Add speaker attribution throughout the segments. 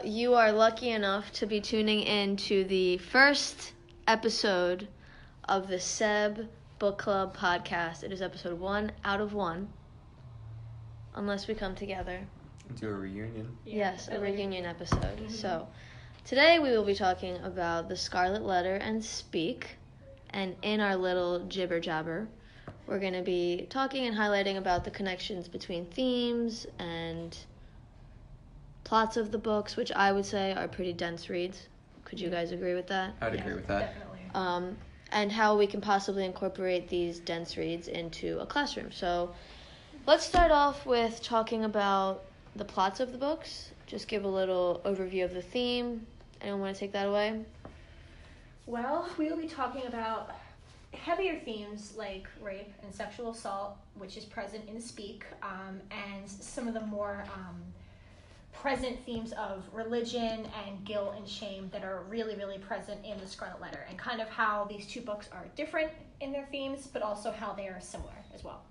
Speaker 1: you are lucky enough to be tuning in to the first episode of the Seb Book Club podcast. It is episode 1 out of 1, unless we come together.
Speaker 2: Do a reunion.
Speaker 1: Yes, a reunion episode. Mm-hmm. So, today we will be talking about The Scarlet Letter and Speak, and in our little jibber jabber, we're going to be talking and highlighting about the connections between themes and plots of the books, which I would say are pretty dense reads. Could you guys agree with that?
Speaker 2: I would agree with that.
Speaker 3: Definitely.
Speaker 1: And how we can possibly incorporate these dense reads into a classroom. So let's start off with talking about the plots of the books. Just give a little overview of the theme. Anyone want to take that away?
Speaker 3: Well, we will be talking about heavier themes like rape and sexual assault, which is present in Speak, and some of the more present themes of religion and guilt and shame that are really, really present in The Scarlet Letter, and kind of how these two books are different in their themes, but also how they are similar as well.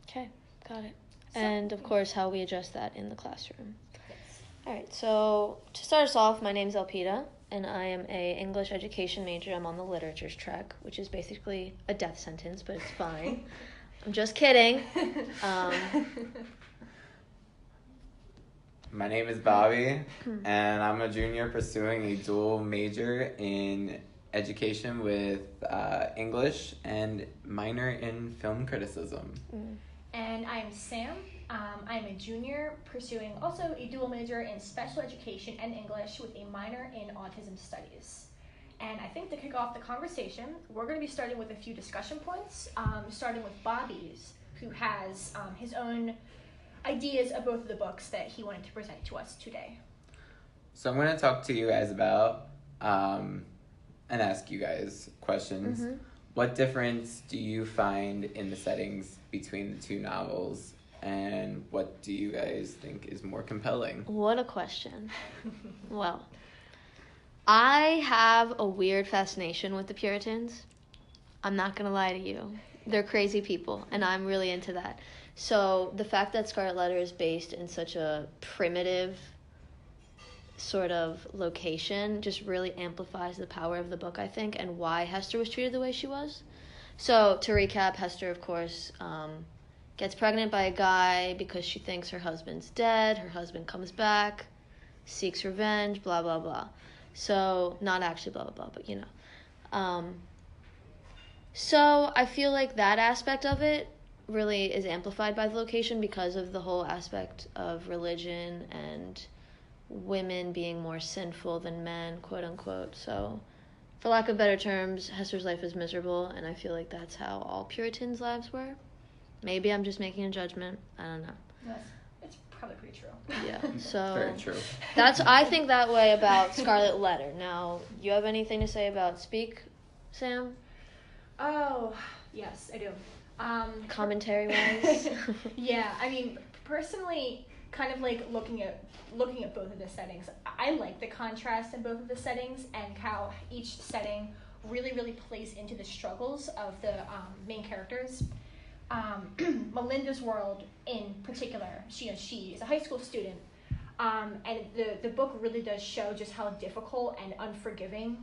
Speaker 1: Okay, got it. And, of course, how we adjust that in the classroom.
Speaker 3: Yes.
Speaker 1: All right, so to start us off, my name's Elpida, and I am a English education major. I'm on the literatures track, which is basically a death sentence, but it's fine. I'm just kidding.
Speaker 2: My name is Bobby, and I'm a junior pursuing a dual major in education with English and minor in film criticism.
Speaker 3: And I'm Sam. I'm a junior pursuing also a dual major in special education and English with a minor in autism studies. And I think to kick off the conversation, we're going to be starting with a few discussion points, starting with Bobby's, who has his own ideas of both of the books that he wanted to present to us today.
Speaker 2: So I'm going to talk to you guys about and ask you guys questions. Mm-hmm. What difference do you find in the settings between the two novels, and what do you guys think is more compelling?
Speaker 1: What a question. Well, I have a weird fascination with the Puritans. I'm not going to lie to you. They're crazy people, and I'm really into that. So the fact that Scarlet Letter is based in such a primitive sort of location just really amplifies the power of the book, I think, and why Hester was treated the way she was. So to recap, Hester, of course, gets pregnant by a guy because she thinks her husband's dead. Her husband comes back, seeks revenge, blah, blah, blah. So, not actually blah, blah, blah, but you know. So I feel like that aspect of it really is amplified by the location because of the whole aspect of religion and women being more sinful than men, quote unquote. So, for lack of better terms, Hester's life is miserable, and I feel like that's how all Puritans' lives were. Maybe I'm just making a judgment. I don't know.
Speaker 3: Yes, it's probably pretty true.
Speaker 1: Yeah, so
Speaker 2: very true.
Speaker 1: I think that way about Scarlet Letter. Now, you have anything to say about Speak, Sam?
Speaker 3: Oh, yes, I do.
Speaker 1: Commentary-wise?
Speaker 3: Yeah, I mean, personally, kind of like looking at both of the settings, I like the contrast in both of the settings and how each setting really, really plays into the struggles of the main characters. Melinda's world in particular, she is a high school student, and the book really does show just how difficult and unforgiving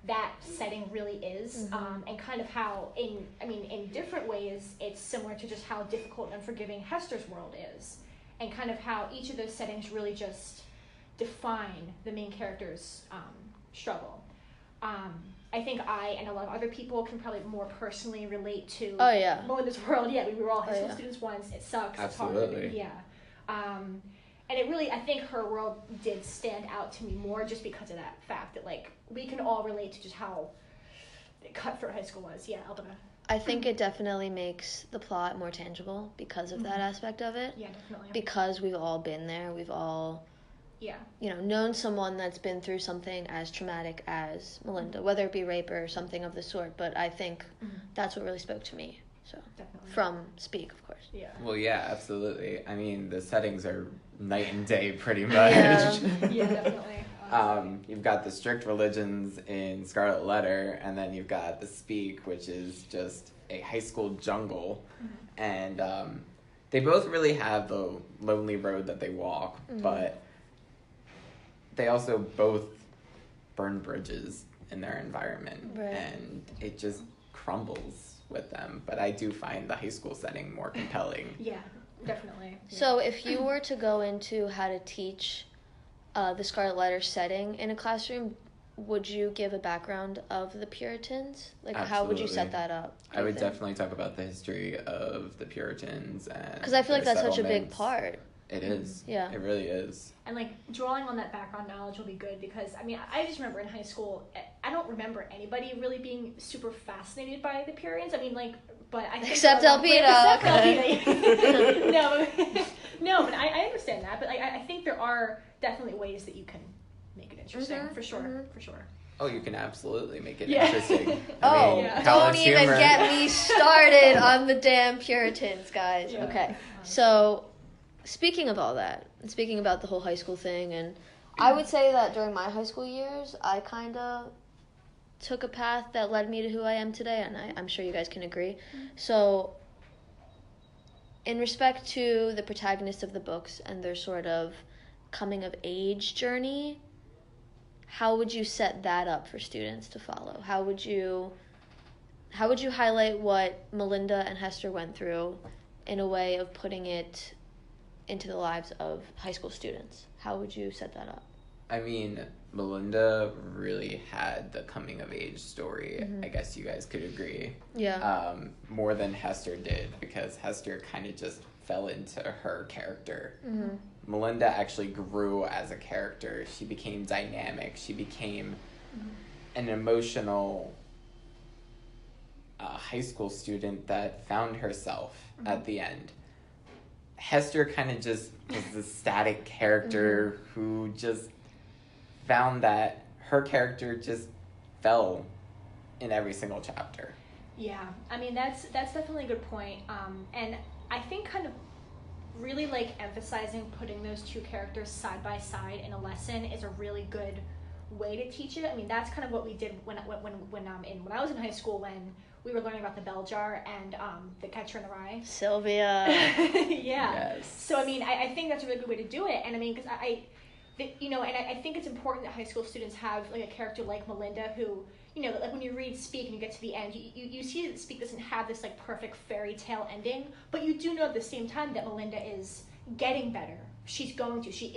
Speaker 3: that setting really is, and kind of how in different ways it's similar to just how difficult and unforgiving Hester's world is, and kind of how each of those settings really just define the main character's struggle. I think I and a lot of other people can probably more personally relate to Melinda's world. Yeah, we were all high school students once. It sucks.
Speaker 2: Absolutely.
Speaker 3: It's hard. Yeah. And it really, I think her world did stand out to me more just because of that fact that, like, we can all relate to just how cutthroat high school was. Yeah, Elpida.
Speaker 1: I think it definitely makes the plot more tangible because of that aspect of it.
Speaker 3: Yeah, definitely.
Speaker 1: Because we've all been there. We've all, known someone that's been through something as traumatic as Melinda, whether it be rape or something of the sort. But I think that's what really spoke to me. So
Speaker 3: definitely.
Speaker 1: From Speak, of course.
Speaker 3: Yeah.
Speaker 2: Well, yeah, absolutely. I mean, the settings are night and day pretty much.
Speaker 3: Yeah, definitely.
Speaker 2: You've got the strict religions in Scarlet Letter, and then you've got the Speak, which is just a high school jungle. And they both really have the lonely road that they walk, but they also both burn bridges in their environment,
Speaker 1: Right.
Speaker 2: and it just crumbles with them. But I do find the high school setting more compelling.
Speaker 3: Yeah, definitely. Yeah.
Speaker 1: So if you were to go into how to teach the Scarlet Letter setting in a classroom, would you give a background of the Puritans? Like, how would you set
Speaker 2: Absolutely.
Speaker 1: that up?
Speaker 2: I would definitely talk about the history of the Puritans and
Speaker 1: Because I feel like
Speaker 2: their
Speaker 1: that's such a big
Speaker 2: settlements.
Speaker 1: part.
Speaker 2: It is.
Speaker 1: Yeah.
Speaker 2: It really is.
Speaker 3: And like drawing on that background knowledge will be good because I mean I just remember in high school I don't remember anybody really being super fascinated by the Puritans. I mean like but I think
Speaker 1: Except
Speaker 3: there are-
Speaker 1: Elpida,
Speaker 3: Except
Speaker 1: okay.
Speaker 3: Elpida. no, but I understand that. But I think there are definitely ways that you can make it interesting
Speaker 1: Mhm,
Speaker 3: for sure,
Speaker 1: mhm.
Speaker 3: for sure.
Speaker 2: Oh, you can absolutely make it
Speaker 3: Yeah.
Speaker 2: interesting.
Speaker 1: Oh,
Speaker 3: Yeah.
Speaker 1: don't
Speaker 2: college
Speaker 1: even
Speaker 2: humor.
Speaker 1: get me started on the damn Puritans, guys.
Speaker 3: Yeah.
Speaker 1: Okay, so speaking of all that, and speaking about the whole high school thing, and I would say that during my high school years, I kind of took a path that led me to who I am today, and I'm sure you guys can agree. So, in respect to the protagonists of the books and their sort of coming of age journey, how would you set that up for students to follow? How would you highlight what Melinda and Hester went through in a way of putting it into the lives of high school students? How would you set that up?
Speaker 2: I mean, Melinda really had the coming of age story.
Speaker 1: Mhm.
Speaker 2: I guess you guys could agree.
Speaker 1: Yeah.
Speaker 2: More than Hester did, because Hester kind of just fell into her character.
Speaker 1: Mm-hmm.
Speaker 2: Melinda actually grew as a character. She became dynamic. She became an emotional high school student that found herself at the end. Hester kind of just was the static character who just found that her character just fell in every single chapter.
Speaker 3: Yeah, I mean that's definitely a good point. And I think kind of really like emphasizing putting those two characters side by side in a lesson is a really good way to teach it. I mean that's kind of what we did when I was in high school when we were learning about the bell jar and the Catcher in the Rye.
Speaker 1: Sylvia.
Speaker 3: Yeah.
Speaker 2: Yes.
Speaker 3: So I mean I think that's a really good way to do it, and I mean because I think it's important that high school students have like a character like Melinda who, you know, like when you read Speak and you get to the end, you see that Speak doesn't have this like perfect fairy tale ending, but you do know at the same time that Melinda is getting better. She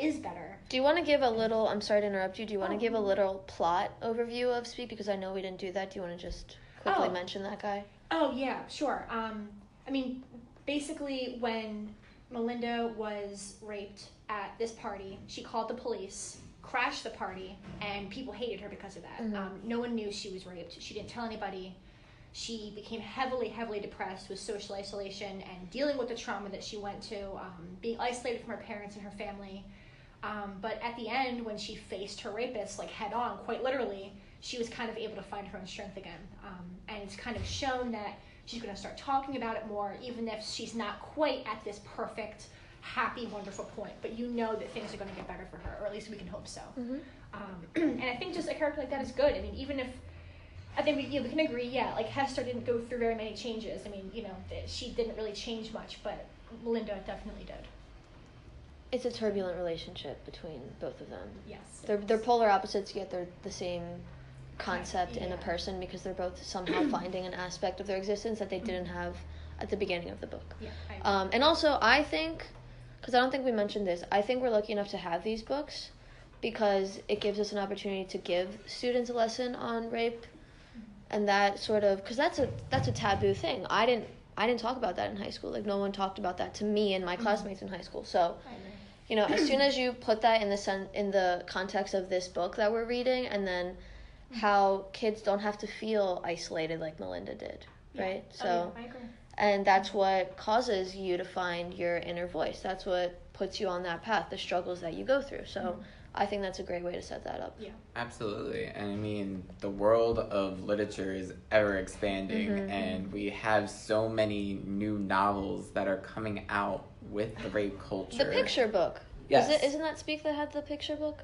Speaker 3: is better.
Speaker 1: Do you want to give a little, I'm sorry to interrupt you, do you want to give a little plot overview of Speak? Because I know we didn't do that. Do you want to just quickly mention that guy?
Speaker 3: Oh, yeah, sure. I mean, basically when Melinda was raped at this party, she called the police, crashed the party, and people hated her because of that.
Speaker 1: Mhm.
Speaker 3: No one knew she was raped. She didn't tell anybody. She became heavily depressed with social isolation and dealing with the trauma that she went to, being isolated from her parents and her family. But at the end, when she faced her rapist, like head on, quite literally, she was kind of able to find her own strength again. And it's kind of shown that she's going to start talking about it more, even if she's not quite at this perfect, happy, wonderful point. But you know that things are going to get better for her, or at least we can hope so.
Speaker 1: Mm-hmm.
Speaker 3: And I think just a character like that is good. I mean, even if, I think we can agree, like Hester didn't go through very many changes. I mean, she didn't really change much, but Melinda definitely did.
Speaker 1: It's a turbulent relationship between both of them.
Speaker 3: Yes.
Speaker 1: They're polar opposites, yet they're the same concept in a
Speaker 3: Yeah.
Speaker 1: person because they're both somehow finding an aspect of their existence that they didn't have at the beginning of the book.
Speaker 3: Yeah. I agree.
Speaker 1: And also, I think, because I don't think we mentioned this, I think we're lucky enough to have these books because it gives us an opportunity to give students a lesson on rape, and that sort of, because that's a taboo thing. I didn't talk about that in high school. Like no one talked about that to me and my classmates in high school. So,
Speaker 3: I agree.
Speaker 1: you know, as soon as you put that in the context of this book that we're reading, and then how kids don't have to feel isolated like Melinda did, right?
Speaker 3: Yeah.
Speaker 1: So,
Speaker 3: I agree.
Speaker 1: and that's what causes you to find your inner voice. That's what puts you on that path, the struggles that you go through. So, I think that's a great way to set that up.
Speaker 3: Yeah.
Speaker 2: Absolutely. And I mean, the world of literature is ever expanding, and we have so many new novels that are coming out with the rape culture.
Speaker 1: The picture book.
Speaker 2: Yes.
Speaker 1: Isn't that Speak that had the picture book?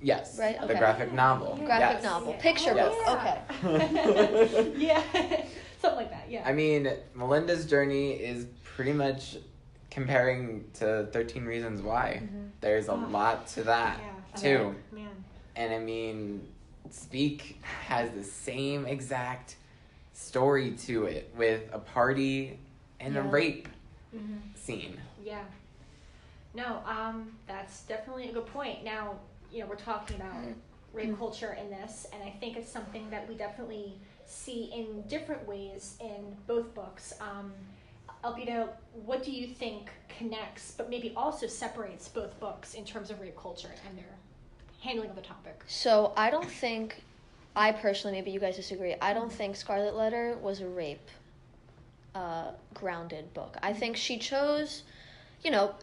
Speaker 2: Yes.
Speaker 1: Right,
Speaker 2: The
Speaker 1: okay.
Speaker 2: graphic novel.
Speaker 1: Graphic
Speaker 2: Yes.
Speaker 1: novel.
Speaker 3: Yeah.
Speaker 1: Picture
Speaker 2: Yes.
Speaker 1: book. Okay.
Speaker 3: Yeah. Something like that. Yeah.
Speaker 2: I mean, Melinda's journey is pretty much comparing to 13 Reasons Why. There's a lot to that.
Speaker 3: Yeah.
Speaker 2: too.
Speaker 3: Man.
Speaker 2: And I mean, Speak has the same exact story to it with a party and a rape scene.
Speaker 3: Yeah. No, that's definitely a good point. Now, we're talking about rape culture in this, and I think it's something that we definitely see in different ways in both books. Elpida, what do you think connects, but maybe also separates both books in terms of rape culture and their handling of the topic?
Speaker 1: So I personally, maybe you guys disagree, I don't think Scarlet Letter was a rape grounded book. I think she chose,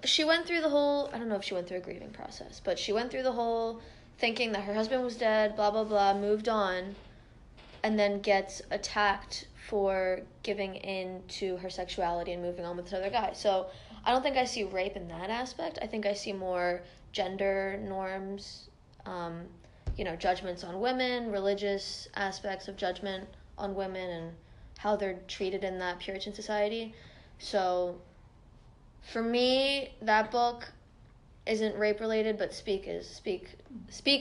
Speaker 1: she went through the whole, I don't know if she went through a grieving process, but she went through the whole thinking that her husband was dead, blah, blah, blah, moved on, and then gets attacked for giving in to her sexuality and moving on with this other guy. So I don't think I see rape in that aspect. I think I see more gender norms, judgments on women, religious aspects of judgment on women and how they're treated in that Puritan society. So for me, that book isn't rape related, but Speak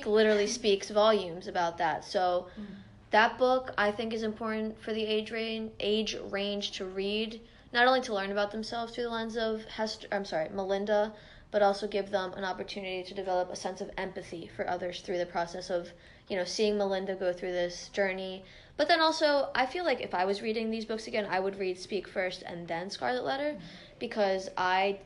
Speaker 1: literally speaks volumes about that. So that book I think is important for the age range to read, not only to learn about themselves through the lens of Melinda, but also give them an opportunity to develop a sense of empathy for others through the process of, seeing Melinda go through this journey. But then also, I feel like if I was reading these books again, I would read Speak first and then Scarlet Letter, because I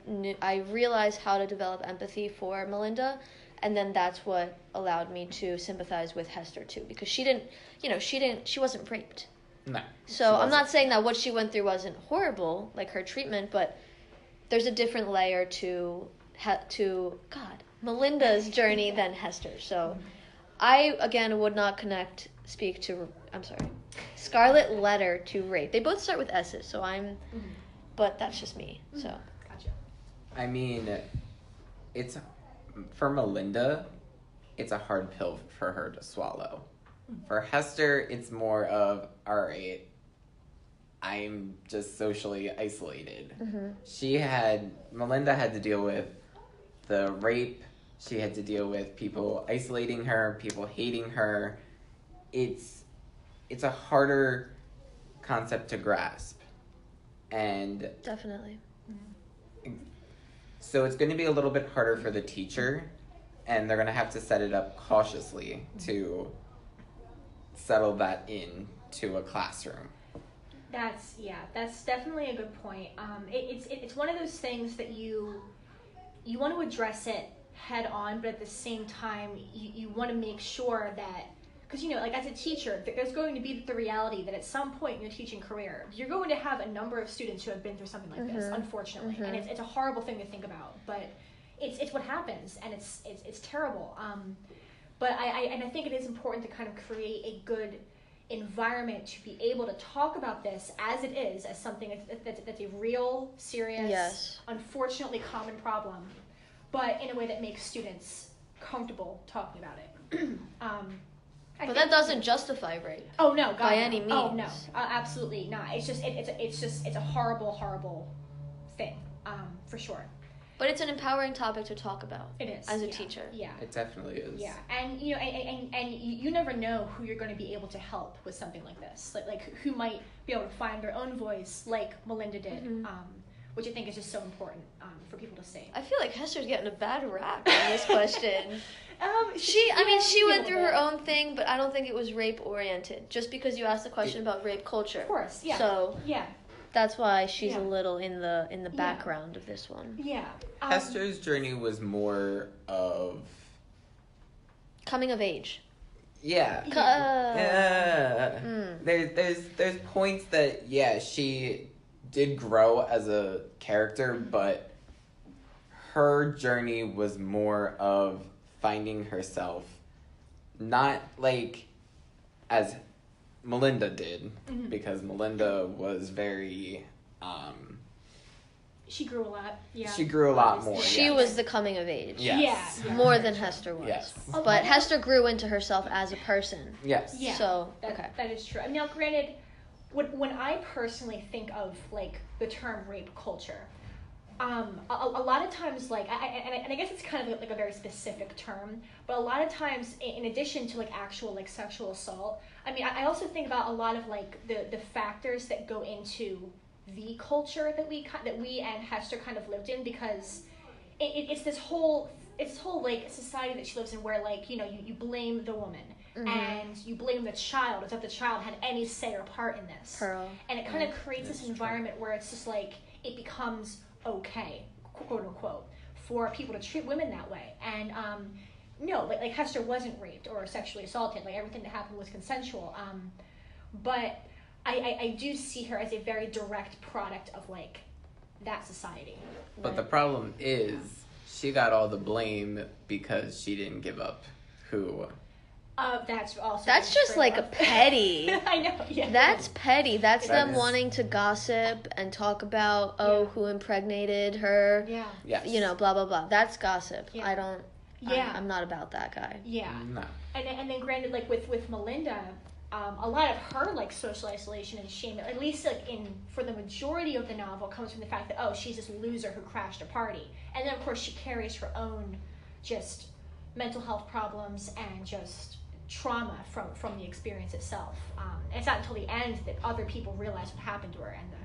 Speaker 1: realized how to develop empathy for Melinda, and then that's what allowed me to sympathize with Hester too, because she wasn't raped.
Speaker 2: No.
Speaker 1: So I'm not saying that what she went through wasn't horrible, like her treatment, but there's a different layer to Melinda's journey than Hester's. So I, again, would not connect Scarlet Letter to rape. They both start with S's, so but that's just me, so.
Speaker 3: Gotcha.
Speaker 2: I mean, for Melinda, it's a hard pill for her to swallow. For Hester, it's more of, all right, I'm just socially isolated. Melinda had to deal with the rape. She had to deal with people isolating her, people hating her. It's a harder concept to grasp. And
Speaker 1: Definitely.
Speaker 2: So it's going to be a little bit harder for the teacher, and they're going to have to set it up cautiously to settle that into a classroom.
Speaker 3: That's definitely a good point. It's one of those things that you want to address it head on, but at the same time you want to make sure that, because like as a teacher, there's going to be the reality that at some point in your teaching career, you're going to have a number of students who have been through something like this, unfortunately, and it's a horrible thing to think about, but it's what happens, and it's terrible. But I think it is important to kind of create a good environment to be able to talk about this as it is, as something that's a real, serious, unfortunately common problem, but in a way that makes students comfortable talking about it.
Speaker 1: But that doesn't justify rape.
Speaker 3: Oh no, God,
Speaker 1: by any means.
Speaker 3: Oh no, absolutely not. It's a horrible thing, for sure.
Speaker 1: But it's an empowering topic to talk about.
Speaker 3: It is
Speaker 1: as a teacher.
Speaker 3: Yeah,
Speaker 2: it definitely is.
Speaker 3: Yeah, and and you never know who you're going to be able to help with something like this. Like who might be able to find their own voice, like Melinda did. Which I think is just so important for people to see.
Speaker 1: I feel like Hester's getting a bad rap on this question. She went through her own thing, but I don't think it was rape oriented. Just because you asked the question about rape culture.
Speaker 3: Of course, yeah.
Speaker 1: So
Speaker 3: yeah.
Speaker 1: That's why she's a little in the background of this one.
Speaker 3: Yeah.
Speaker 2: Hester's journey was more of
Speaker 1: coming of age.
Speaker 2: Yeah. There's points that she did grow as a character, but her journey was more of finding herself, not like as Melinda did, because Melinda was very
Speaker 3: she grew a lot. Yeah.
Speaker 2: She grew a lot more.
Speaker 1: She was the coming of age.
Speaker 2: Yes.
Speaker 3: Yeah.
Speaker 1: More than Hester was.
Speaker 2: Yes.
Speaker 1: But Hester grew into herself as a person.
Speaker 2: Yes.
Speaker 3: Yeah.
Speaker 1: So,
Speaker 3: that is true. Now, granted, when I personally think of like the term rape culture, a lot of times, like, I guess it's kind of like a very specific term, but a lot of times, in addition to like actual like sexual assault, I mean, I also think about a lot of like the factors that go into the culture that we and Hester kind of lived in, because it's this whole like society that she lives in where, like, you know, you blame the woman. Mm-hmm. And you blame the child as if the child had any say or part in this.
Speaker 1: Pearl.
Speaker 3: And it kind of creates this environment where it's just like it becomes okay, quote unquote, for people to treat women that way. And no, like Hester wasn't raped or sexually assaulted. Like, everything that happened was consensual. But I do see her as a very direct product of like that society.
Speaker 2: But the problem is she got all the blame because she didn't give up who.
Speaker 3: That's
Speaker 1: just like a petty.
Speaker 3: I know. Yeah.
Speaker 1: That's petty. That's them wanting to gossip and talk about who impregnated her.
Speaker 3: Yeah.
Speaker 2: Yes.
Speaker 1: You know, blah blah blah. That's gossip.
Speaker 3: Yeah.
Speaker 1: I don't. Yeah. I'm not about that guy.
Speaker 3: Yeah.
Speaker 2: No.
Speaker 3: And then granted, like with Melinda, a lot of her like social isolation and shame, at least like for the majority of the novel, comes from the fact that, oh, she's this loser who crashed a party, and then of course she carries her own just mental health problems and just trauma from the experience itself. It's not until the end that other people realize what happened to her, and the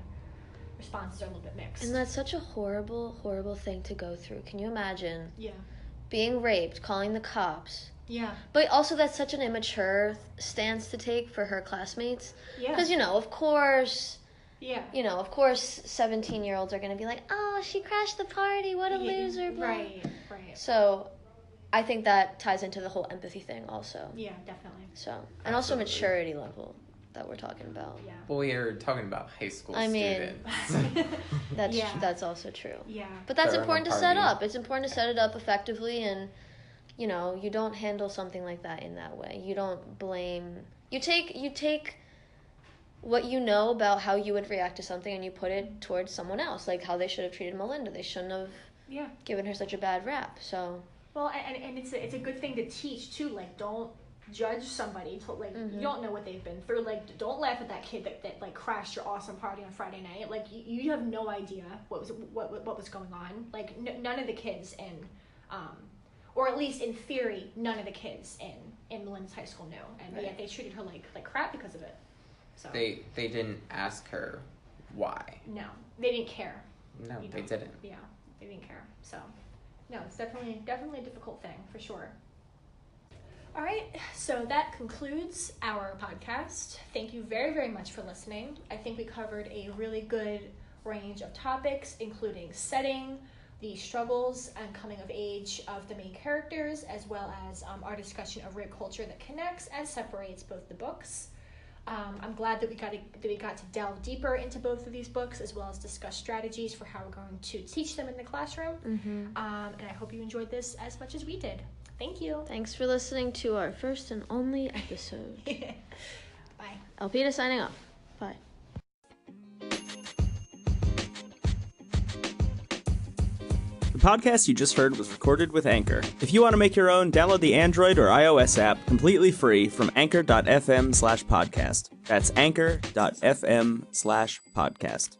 Speaker 3: responses are a little bit mixed.
Speaker 1: And that's such a horrible, horrible thing to go through. Can you imagine?
Speaker 3: Yeah.
Speaker 1: Being raped, calling the cops.
Speaker 3: Yeah.
Speaker 1: But also, that's such an immature stance to take for her classmates.
Speaker 3: Yeah.
Speaker 1: Because, you know, of course...
Speaker 3: Yeah.
Speaker 1: You know, of course, 17-year-olds are going to be like, oh, she crashed the party, what a loser, blah.
Speaker 3: Right.
Speaker 1: So... I think that ties into the whole empathy thing also.
Speaker 3: Yeah, definitely.
Speaker 1: So, and also maturity level that we're talking about.
Speaker 3: Yeah.
Speaker 2: Well, we are talking about high school students.
Speaker 1: That's also true.
Speaker 3: Yeah.
Speaker 1: But that's important to set up. It's important to set it up effectively, and, you know, you don't handle something like that in that way. You don't blame. You take what you know about how you would react to something and you put it towards someone else, like how they should have treated Melinda. They shouldn't have given her such a bad rap. So.
Speaker 3: Well, and it's a good thing to teach too. Like, don't judge somebody till, like, you don't know what they've been through. Like, don't laugh at that kid that like crashed your awesome party on Friday night. Like, you have no idea what was going on. Like, none of the kids or at least in theory, none of the kids in Melinda's high school knew, and yet they treated her like crap because of it. So
Speaker 2: they didn't ask her why.
Speaker 3: No, they didn't care.
Speaker 2: No, they didn't.
Speaker 3: Yeah, they didn't care. So. No, it's definitely a difficult thing, for sure. All right, so that concludes our podcast. Thank you very, very much for listening. I think we covered a really good range of topics, including setting, the struggles and coming of age of the main characters, as well as our discussion of rape culture that connects and separates both the books. I'm glad that we got to delve deeper into both of these books, as well as discuss strategies for how we're going to teach them in the classroom. Mm-hmm. And I hope you enjoyed this as much as we did. Thank you.
Speaker 1: Thanks for listening to our first and only episode.
Speaker 3: Bye.
Speaker 1: Elpida signing off. Bye.
Speaker 4: The podcast you just heard was recorded with Anchor. If you want to make your own, download the Android or iOS app completely free from anchor.fm/podcast. That's anchor.fm/podcast.